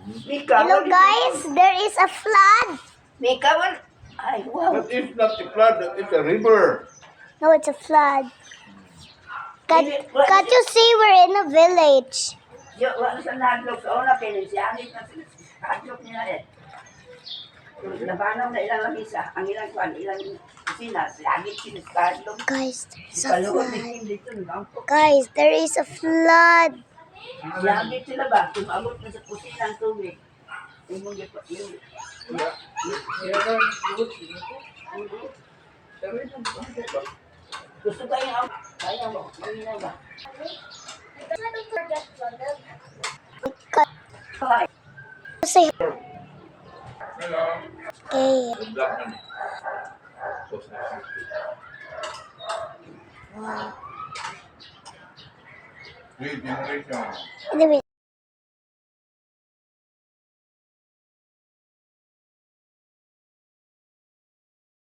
Hello guys, there is a flood. Ay, wow. But it's not a flood, it's a river. No, it's a flood. Can't you see we're in a village? Wala sa naglog sa una, pinagsiyanit na sila. Hadlok nila eh. Labanong na ilang lamisa, ang ilang kwan, ilang kusina, lagit sila sa hadlok. Guys, there's a Kaluwag flood. ni dito, no? Guys, there is a flood. Lagit sila ba? Tumabot na sa kusina ang tubig. Yung gusto kayo ang kaya mo, magina ba? Hi. Say Hello. okay. The black one. Wow. Three generation. Anyway.